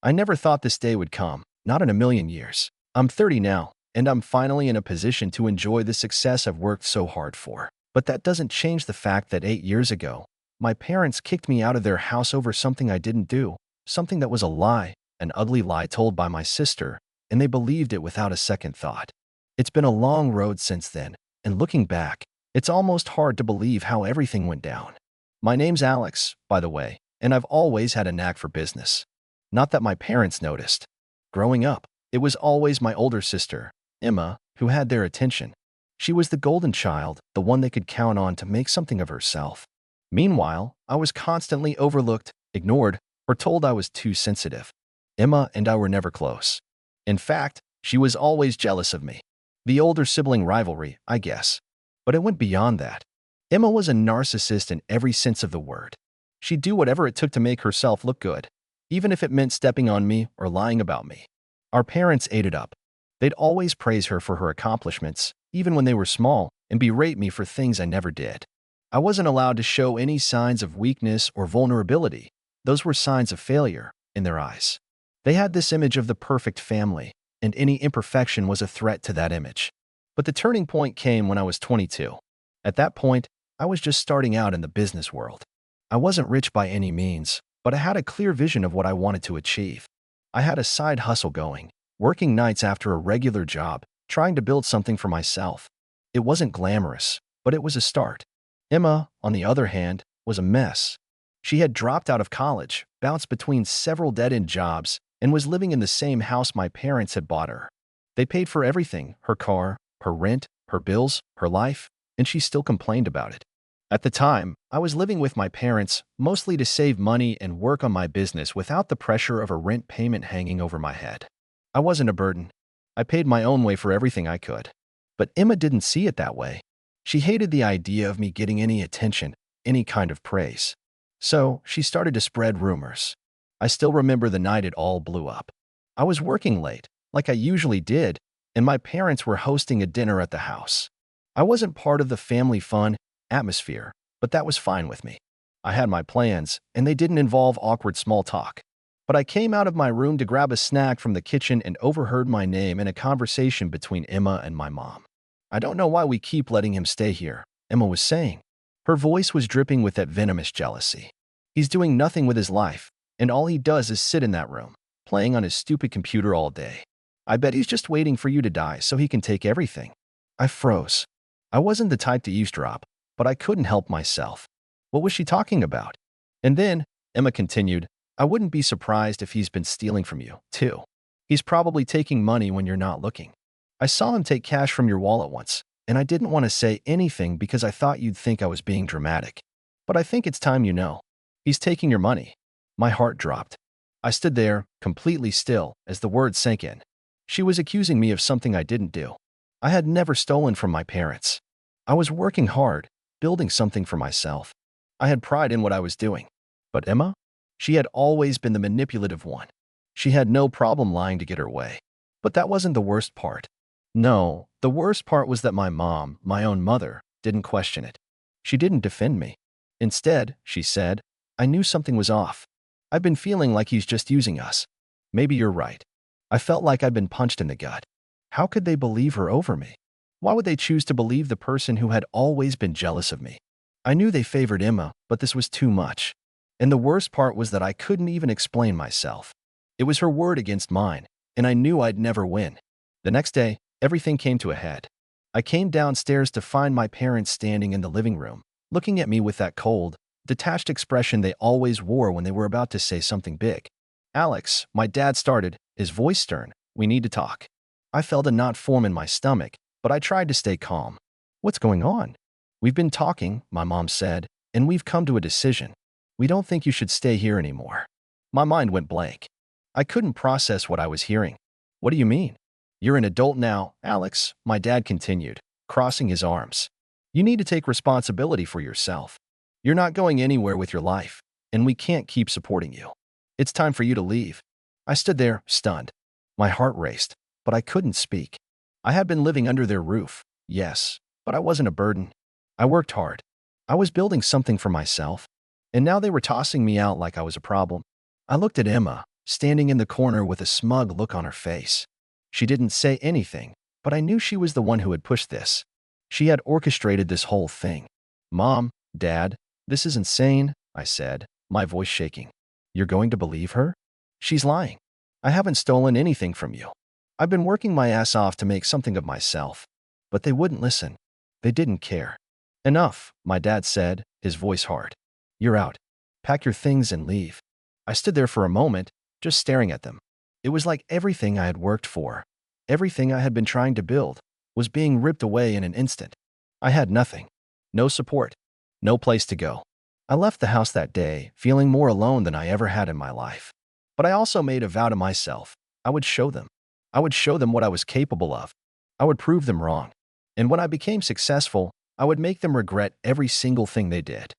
I never thought this day would come, not in a million years. I'm 30 now, and I'm finally in a position to enjoy the success I've worked so hard for. But that doesn't change the fact that 8 years ago, my parents kicked me out of their house over something I didn't do, something that was a lie, an ugly lie told by my sister, and they believed it without a second thought. It's been a long road since then, and looking back, it's almost hard to believe how everything went down. My name's Alex, by the way, and I've always had a knack for business. Not that my parents noticed. Growing up, it was always my older sister, Emma, who had their attention. She was the golden child, the one they could count on to make something of herself. Meanwhile, I was constantly overlooked, ignored, or told I was too sensitive. Emma and I were never close. In fact, she was always jealous of me. The older sibling rivalry, I guess. But it went beyond that. Emma was a narcissist in every sense of the word. She'd do whatever it took to make herself look good, even if it meant stepping on me or lying about me. Our parents ate it up. They'd always praise her for her accomplishments, even when they were small, and berate me for things I never did. I wasn't allowed to show any signs of weakness or vulnerability. Those were signs of failure in their eyes. They had this image of the perfect family, and any imperfection was a threat to that image. But the turning point came when I was 22. At that point, I was just starting out in the business world. I wasn't rich by any means, but I had a clear vision of what I wanted to achieve. I had a side hustle going, working nights after a regular job, trying to build something for myself. It wasn't glamorous, but it was a start. Emma, on the other hand, was a mess. She had dropped out of college, bounced between several dead-end jobs, and was living in the same house my parents had bought her. They paid for everything, her car, her rent, her bills, her life, and she still complained about it. At the time, I was living with my parents, mostly to save money and work on my business without the pressure of a rent payment hanging over my head. I wasn't a burden. I paid my own way for everything I could. But Emma didn't see it that way. She hated the idea of me getting any attention, any kind of praise. So, she started to spread rumors. I still remember the night it all blew up. I was working late, like I usually did, and my parents were hosting a dinner at the house. I wasn't part of the family fun atmosphere, but that was fine with me. I had my plans, and they didn't involve awkward small talk. But I came out of my room to grab a snack from the kitchen and overheard my name in a conversation between Emma and my mom. "I don't know why we keep letting him stay here," Emma was saying. Her voice was dripping with that venomous jealousy. "He's doing nothing with his life, and all he does is sit in that room, playing on his stupid computer all day. I bet he's just waiting for you to die so he can take everything." I froze. I wasn't the type to eavesdrop, but I couldn't help myself. What was she talking about? And then, Emma continued, "I wouldn't be surprised if he's been stealing from you, too. He's probably taking money when you're not looking. I saw him take cash from your wallet once, and I didn't want to say anything because I thought you'd think I was being dramatic. But I think it's time you know. He's taking your money." My heart dropped. I stood there, completely still, as the words sank in. She was accusing me of something I didn't do. I had never stolen from my parents. I was working hard, building something for myself. I had pride in what I was doing. But Emma? She had always been the manipulative one. She had no problem lying to get her way. But that wasn't the worst part. No, the worst part was that my mom, my own mother, didn't question it. She didn't defend me. Instead, she said, "I knew something was off. I've been feeling like he's just using us." Maybe you're right. I felt like I'd been punched in the gut. How could they believe her over me? Why would they choose to believe the person who had always been jealous of me? I knew they favored Emma, but this was too much. And the worst part was that I couldn't even explain myself. It was her word against mine, and I knew I'd never win. The next day, everything came to a head. I came downstairs to find my parents standing in the living room, looking at me with that cold, detached expression they always wore when they were about to say something big. "Alex," my dad started, his voice stern, "we need to talk." I felt a knot form in my stomach, but I tried to stay calm. "What's going on?" "We've been talking," my mom said, "and we've come to a decision. We don't think you should stay here anymore." My mind went blank. I couldn't process what I was hearing. "What do you mean?" "You're an adult now, Alex," my dad continued, crossing his arms. "You need to take responsibility for yourself. You're not going anywhere with your life, and we can't keep supporting you. It's time for you to leave." I stood there, stunned. My heart raced, but I couldn't speak. I had been living under their roof, yes, but I wasn't a burden. I worked hard. I was building something for myself, and now they were tossing me out like I was a problem. I looked at Emma, standing in the corner with a smug look on her face. She didn't say anything, but I knew she was the one who had pushed this. She had orchestrated this whole thing. "Mom, Dad, this is insane," I said, my voice shaking. "You're going to believe her? She's lying. I haven't stolen anything from you. I've been working my ass off to make something of myself." But they wouldn't listen. They didn't care. "Enough," my dad said, his voice hard. "You're out. Pack your things and leave." I stood there for a moment, just staring at them. It was like everything I had worked for, everything I had been trying to build, was being ripped away in an instant. I had nothing. No support. No place to go. I left the house that day, feeling more alone than I ever had in my life. But I also made a vow to myself. I would show them. I would show them what I was capable of. I would prove them wrong. And when I became successful, I would make them regret every single thing they did.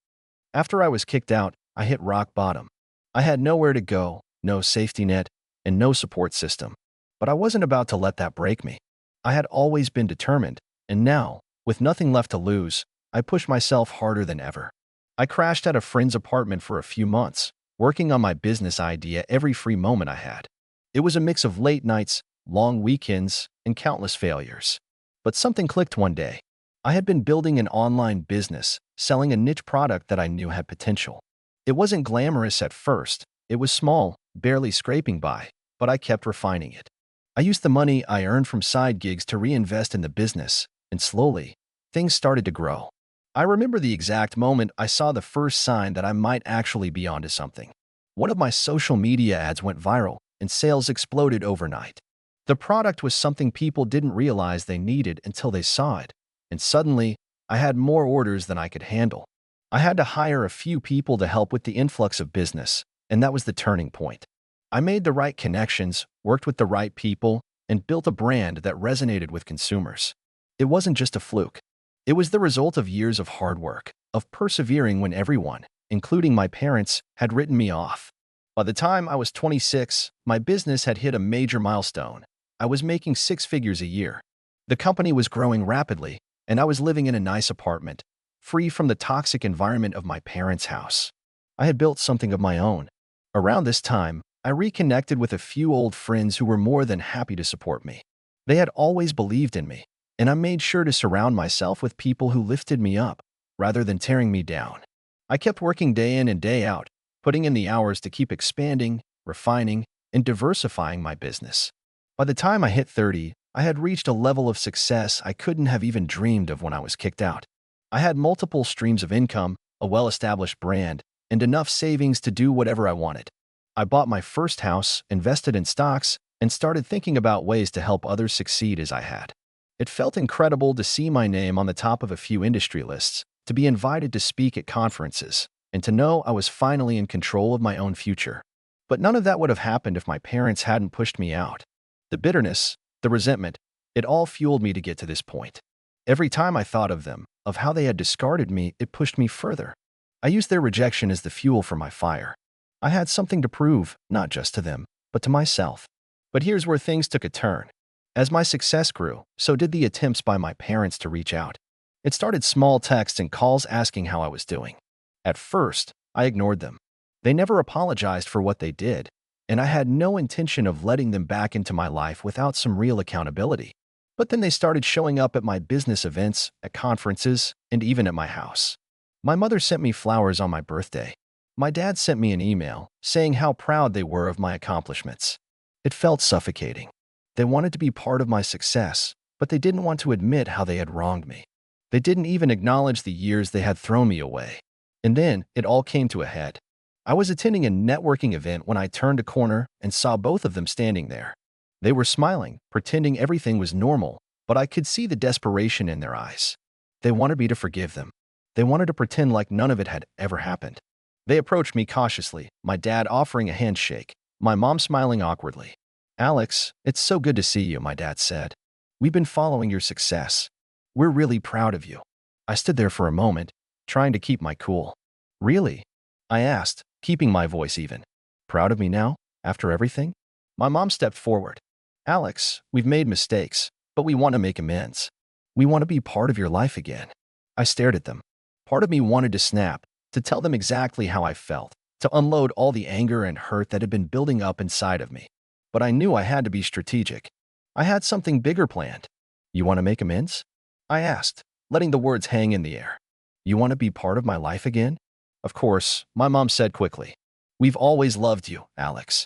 After I was kicked out, I hit rock bottom. I had nowhere to go, no safety net, and no support system. But I wasn't about to let that break me. I had always been determined, and now, with nothing left to lose, I pushed myself harder than ever. I crashed at a friend's apartment for a few months, working on my business idea every free moment I had. It was a mix of late nights, long weekends, and countless failures. But something clicked one day. I had been building an online business, selling a niche product that I knew had potential. It wasn't glamorous at first. It was small, barely scraping by, but I kept refining it. I used the money I earned from side gigs to reinvest in the business, and slowly, things started to grow. I remember the exact moment I saw the first sign that I might actually be onto something. One of my social media ads went viral, and sales exploded overnight. The product was something people didn't realize they needed until they saw it, and suddenly, I had more orders than I could handle. I had to hire a few people to help with the influx of business, and that was the turning point. I made the right connections, worked with the right people, and built a brand that resonated with consumers. It wasn't just a fluke. It was the result of years of hard work, of persevering when everyone, including my parents, had written me off. By the time I was 26, my business had hit a major milestone. I was making six figures a year. The company was growing rapidly, and I was living in a nice apartment, free from the toxic environment of my parents' house. I had built something of my own. Around this time, I reconnected with a few old friends who were more than happy to support me. They had always believed in me, and I made sure to surround myself with people who lifted me up, rather than tearing me down. I kept working day in and day out, putting in the hours to keep expanding, refining, and diversifying my business. By the time I hit 30, I had reached a level of success I couldn't have even dreamed of when I was kicked out. I had multiple streams of income, a well-established brand, and enough savings to do whatever I wanted. I bought my first house, invested in stocks, and started thinking about ways to help others succeed as I had. It felt incredible to see my name on the top of a few industry lists, to be invited to speak at conferences, and to know I was finally in control of my own future. But none of that would have happened if my parents hadn't pushed me out. The bitterness, the resentment, it all fueled me to get to this point. Every time I thought of them, of how they had discarded me, it pushed me further. I used their rejection as the fuel for my fire. I had something to prove, not just to them, but to myself. But here's where things took a turn. As my success grew, so did the attempts by my parents to reach out. It started small texts and calls asking how I was doing. At first, I ignored them. They never apologized for what they did, and I had no intention of letting them back into my life without some real accountability. But then they started showing up at my business events, at conferences, and even at my house. My mother sent me flowers on my birthday. My dad sent me an email saying how proud they were of my accomplishments. It felt suffocating. They wanted to be part of my success, but they didn't want to admit how they had wronged me. They didn't even acknowledge the years they had thrown me away. And then it all came to a head. I was attending a networking event when I turned a corner and saw both of them standing there. They were smiling, pretending everything was normal, but I could see the desperation in their eyes. They wanted me to forgive them. They wanted to pretend like none of it had ever happened. They approached me cautiously, my dad offering a handshake, my mom smiling awkwardly. "Alex, it's so good to see you," my dad said. "We've been following your success. We're really proud of you." I stood there for a moment, trying to keep my cool. "Really?" I asked, keeping my voice even. "Proud of me now, after everything?" My mom stepped forward. "Alex, we've made mistakes, but we want to make amends. We want to be part of your life again." I stared at them. Part of me wanted to snap, to tell them exactly how I felt, to unload all the anger and hurt that had been building up inside of me. But I knew I had to be strategic. I had something bigger planned. You want to make amends? I asked, letting the words hang in the air. You want to be part of my life again? Of course, my mom said quickly. We've always loved you, Alex.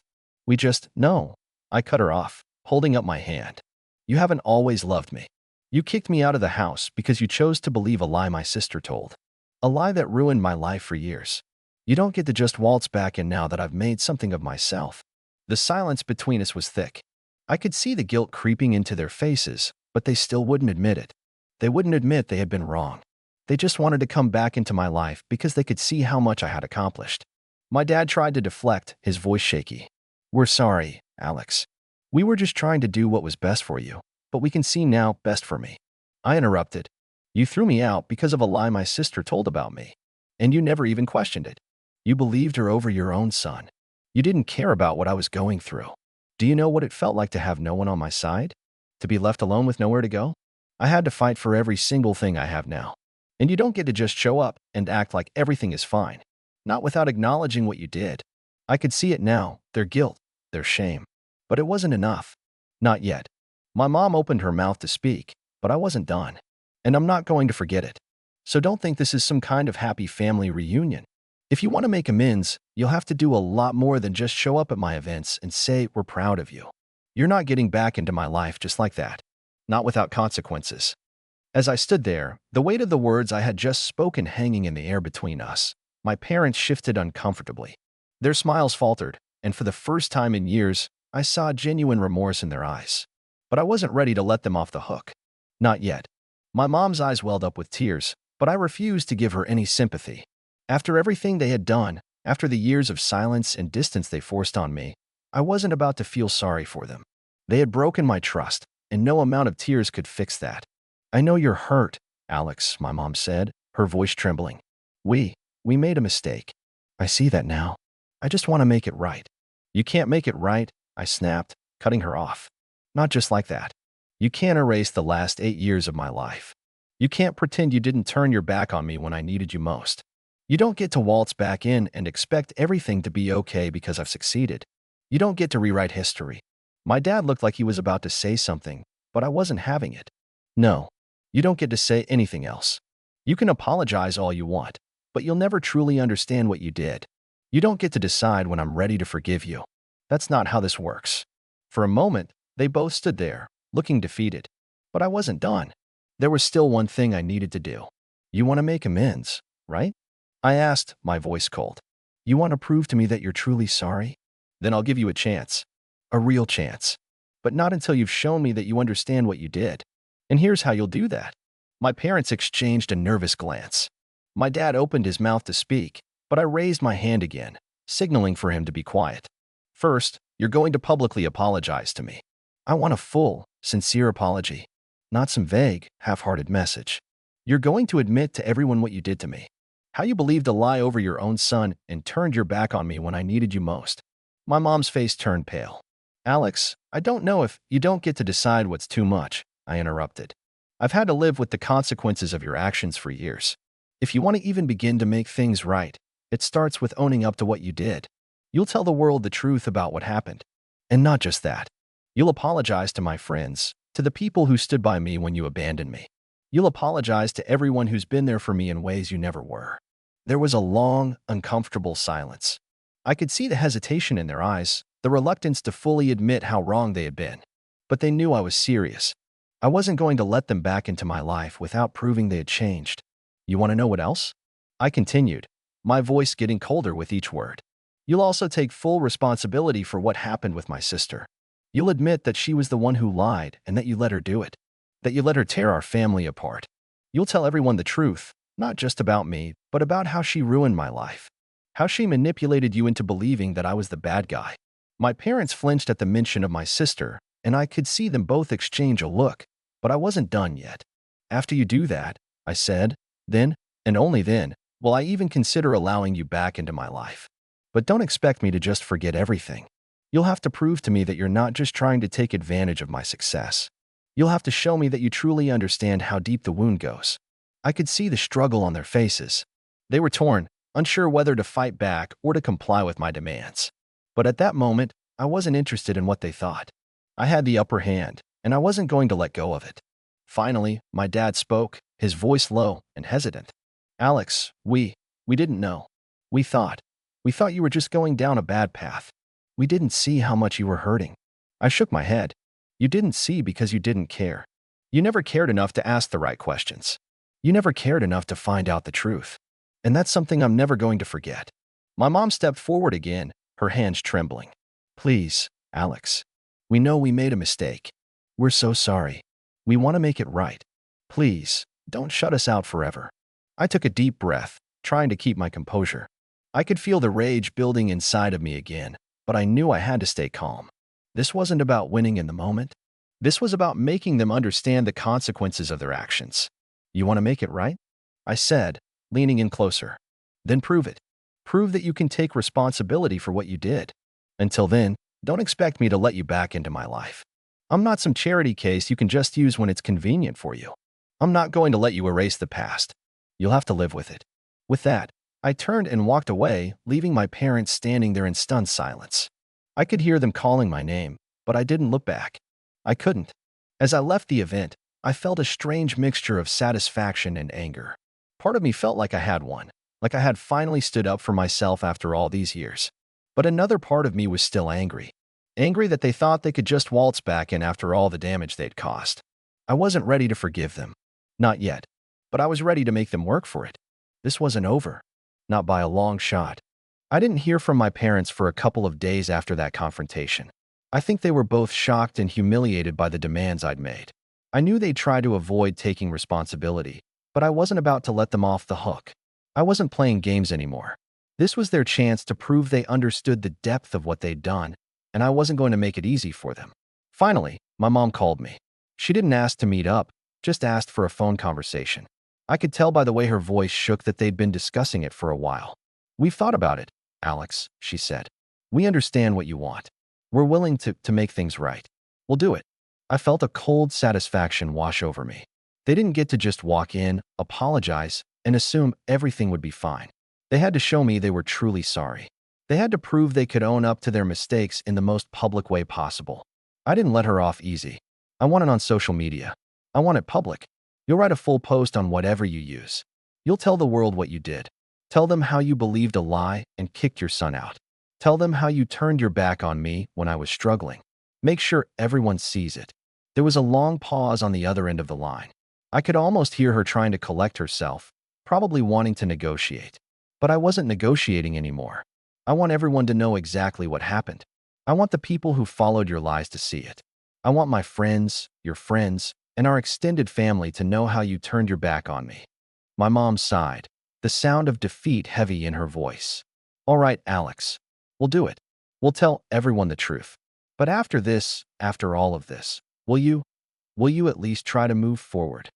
No. I cut her off, holding up my hand. You haven't always loved me. You kicked me out of the house because you chose to believe a lie my sister told. A lie that ruined my life for years. You don't get to just waltz back in now that I've made something of myself. The silence between us was thick. I could see the guilt creeping into their faces, but they still wouldn't admit it. They wouldn't admit they had been wrong. They just wanted to come back into my life because they could see how much I had accomplished. My dad tried to deflect, his voice shaky. We're sorry, Alex. We were just trying to do what was best for you, but we can see now best for me. I interrupted. You threw me out because of a lie my sister told about me, and you never even questioned it. You believed her over your own son. You didn't care about what I was going through. Do you know what it felt like to have no one on my side? To be left alone with nowhere to go? I had to fight for every single thing I have now. And you don't get to just show up and act like everything is fine, not without acknowledging what you did. I could see it now, their guilt, their shame. But it wasn't enough. Not yet. My mom opened her mouth to speak, but I wasn't done. And I'm not going to forget it. So don't think this is some kind of happy family reunion. If you want to make amends, you'll have to do a lot more than just show up at my events and say we're proud of you. You're not getting back into my life just like that. Not without consequences. As I stood there, the weight of the words I had just spoken hanging in the air between us, my parents shifted uncomfortably. Their smiles faltered, and for the first time in years, I saw genuine remorse in their eyes. But I wasn't ready to let them off the hook. Not yet. My mom's eyes welled up with tears, but I refused to give her any sympathy. After everything they had done, after the years of silence and distance they forced on me, I wasn't about to feel sorry for them. They had broken my trust, and no amount of tears could fix that. I know you're hurt, Alex, my mom said, her voice trembling. We made a mistake. I see that now. I just want to make it right. You can't make it right, I snapped, cutting her off. Not just like that. You can't erase the last 8 years of my life. You can't pretend you didn't turn your back on me when I needed you most. You don't get to waltz back in and expect everything to be okay because I've succeeded. You don't get to rewrite history. My dad looked like he was about to say something, but I wasn't having it. No, you don't get to say anything else. You can apologize all you want, but you'll never truly understand what you did. You don't get to decide when I'm ready to forgive you. That's not how this works. For a moment, they both stood there, looking defeated. But I wasn't done. There was still one thing I needed to do. You want to make amends, right? I asked, my voice cold. You want to prove to me that you're truly sorry? Then I'll give you a chance. A real chance. But not until you've shown me that you understand what you did. And here's how you'll do that. My parents exchanged a nervous glance. My dad opened his mouth to speak, but I raised my hand again, signaling for him to be quiet. First, you're going to publicly apologize to me. I want a full, sincere apology, not some vague, half-hearted message. You're going to admit to everyone what you did to me. How you believed a lie over your own son and turned your back on me when I needed you most. My mom's face turned pale. Alex, I don't know if you don't get to decide what's too much, I interrupted. I've had to live with the consequences of your actions for years. If you want to even begin to make things right, it starts with owning up to what you did. You'll tell the world the truth about what happened. And not just that. You'll apologize to my friends, to the people who stood by me when you abandoned me. You'll apologize to everyone who's been there for me in ways you never were. There was a long, uncomfortable silence. I could see the hesitation in their eyes, the reluctance to fully admit how wrong they had been. But they knew I was serious. I wasn't going to let them back into my life without proving they had changed. You want to know what else? I continued, my voice getting colder with each word. You'll also take full responsibility for what happened with my sister. You'll admit that she was the one who lied and that you let her do it. That you let her tear our family apart. You'll tell everyone the truth, not just about me, but about how she ruined my life. How she manipulated you into believing that I was the bad guy. My parents flinched at the mention of my sister, and I could see them both exchange a look, but I wasn't done yet. After you do that, I said, then, and only then, will I even consider allowing you back into my life. But don't expect me to just forget everything. You'll have to prove to me that you're not just trying to take advantage of my success. You'll have to show me that you truly understand how deep the wound goes. I could see the struggle on their faces. They were torn, unsure whether to fight back or to comply with my demands. But at that moment, I wasn't interested in what they thought. I had the upper hand, and I wasn't going to let go of it. Finally, my dad spoke, his voice low and hesitant. Alex, we didn't know. We thought. We thought you were just going down a bad path. We didn't see how much you were hurting. I shook my head. You didn't see because you didn't care. You never cared enough to ask the right questions. You never cared enough to find out the truth. And that's something I'm never going to forget. My mom stepped forward again, her hands trembling. Please, Alex. We know we made a mistake. We're so sorry. We want to make it right. Please, don't shut us out forever. I took a deep breath, trying to keep my composure. I could feel the rage building inside of me again, but I knew I had to stay calm. This wasn't about winning in the moment. This was about making them understand the consequences of their actions. You want to make it right? I said, leaning in closer. Then prove it. Prove that you can take responsibility for what you did. Until then, don't expect me to let you back into my life. I'm not some charity case you can just use when it's convenient for you. I'm not going to let you erase the past. You'll have to live with it. With that, I turned and walked away, leaving my parents standing there in stunned silence. I could hear them calling my name, but I didn't look back. I couldn't. As I left the event, I felt a strange mixture of satisfaction and anger. Part of me felt like I had won, like I had finally stood up for myself after all these years. But another part of me was still angry. Angry that they thought they could just waltz back in after all the damage they'd caused. I wasn't ready to forgive them. Not yet. But I was ready to make them work for it. This wasn't over. Not by a long shot. I didn't hear from my parents for a couple of days after that confrontation. I think they were both shocked and humiliated by the demands I'd made. I knew they'd try to avoid taking responsibility, but I wasn't about to let them off the hook. I wasn't playing games anymore. This was their chance to prove they understood the depth of what they'd done, and I wasn't going to make it easy for them. Finally, my mom called me. She didn't ask to meet up, just asked for a phone conversation. I could tell by the way her voice shook that they'd been discussing it for a while. We've thought about it, Alex, she said. We understand what you want. We're willing to make things right. We'll do it. I felt a cold satisfaction wash over me. They didn't get to just walk in, apologize, and assume everything would be fine. They had to show me they were truly sorry. They had to prove they could own up to their mistakes in the most public way possible. I didn't let her off easy. I want it on social media. I want it public. You'll write a full post on whatever you use. You'll tell the world what you did. Tell them how you believed a lie and kicked your son out. Tell them how you turned your back on me when I was struggling. Make sure everyone sees it. There was a long pause on the other end of the line. I could almost hear her trying to collect herself, probably wanting to negotiate. But I wasn't negotiating anymore. I want everyone to know exactly what happened. I want the people who followed your lies to see it. I want my friends, your friends, and our extended family to know how you turned your back on me. My mom sighed, the sound of defeat heavy in her voice. All right, Alex. We'll do it. We'll tell everyone the truth. But after this, after all of this, will you at least try to move forward?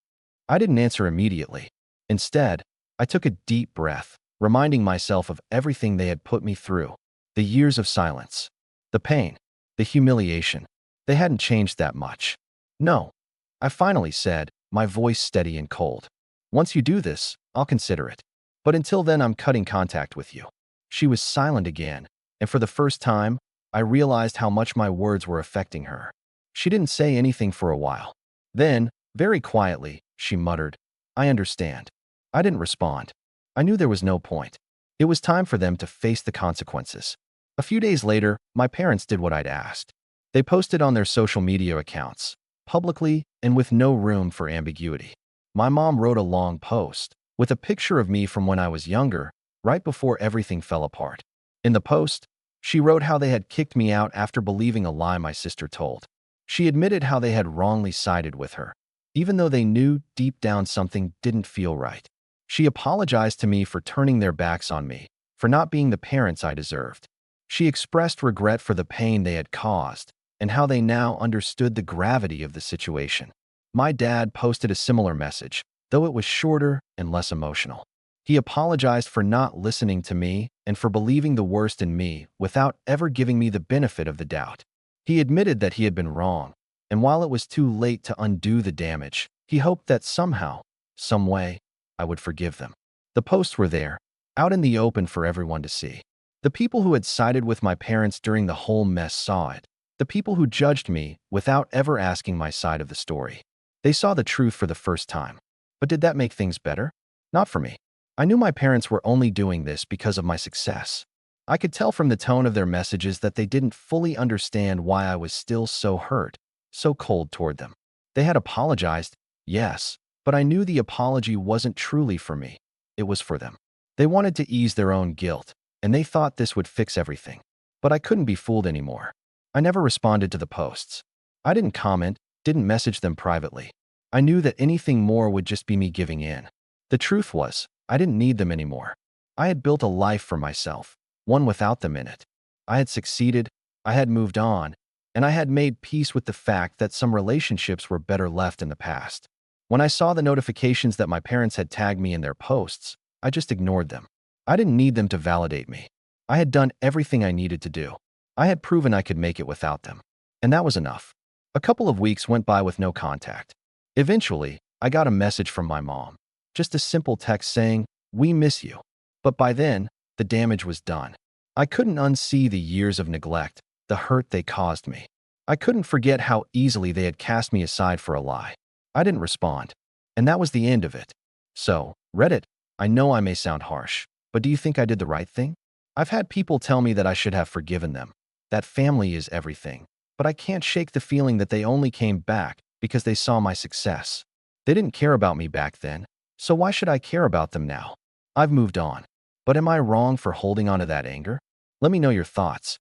I didn't answer immediately. Instead, I took a deep breath, reminding myself of everything they had put me through. The years of silence. The pain. The humiliation. They hadn't changed that much. No. I finally said, my voice steady and cold. Once you do this, I'll consider it. But until then, I'm cutting contact with you. She was silent again, and for the first time, I realized how much my words were affecting her. She didn't say anything for a while. Then, very quietly, she muttered, I understand. I didn't respond. I knew there was no point. It was time for them to face the consequences. A few days later, my parents did what I'd asked. They posted on their social media accounts, publicly and with no room for ambiguity. My mom wrote a long post with a picture of me from when I was younger, right before everything fell apart. In the post, she wrote how they had kicked me out after believing a lie my sister told. She admitted how they had wrongly sided with her, even though they knew deep down something didn't feel right. She apologized to me for turning their backs on me, for not being the parents I deserved. She expressed regret for the pain they had caused and how they now understood the gravity of the situation. My dad posted a similar message, though it was shorter and less emotional. He apologized for not listening to me and for believing the worst in me without ever giving me the benefit of the doubt. He admitted that he had been wrong, and while it was too late to undo the damage, he hoped that somehow, some way, I would forgive them. The posts were there, out in the open for everyone to see. The people who had sided with my parents during the whole mess saw it. The people who judged me without ever asking my side of the story. They saw the truth for the first time. But did that make things better? Not for me. I knew my parents were only doing this because of my success. I could tell from the tone of their messages that they didn't fully understand why I was still so hurt, so cold toward them. They had apologized, yes, but I knew the apology wasn't truly for me. It was for them. They wanted to ease their own guilt, and they thought this would fix everything. But I couldn't be fooled anymore. I never responded to the posts. I didn't comment, didn't message them privately. I knew that anything more would just be me giving in. The truth was, I didn't need them anymore. I had built a life for myself, one without them in it. I had succeeded, I had moved on, and I had made peace with the fact that some relationships were better left in the past. When I saw the notifications that my parents had tagged me in their posts, I just ignored them. I didn't need them to validate me. I had done everything I needed to do. I had proven I could make it without them. And that was enough. A couple of weeks went by with no contact. Eventually, I got a message from my mom. Just a simple text saying, "We miss you." But by then, the damage was done. I couldn't unsee the years of neglect, the hurt they caused me. I couldn't forget how easily they had cast me aside for a lie. I didn't respond. And that was the end of it. So, Reddit, I know I may sound harsh, but do you think I did the right thing? I've had people tell me that I should have forgiven them, that family is everything, but I can't shake the feeling that they only came back because they saw my success. They didn't care about me back then, so why should I care about them now? I've moved on. But am I wrong for holding on to that anger? Let me know your thoughts.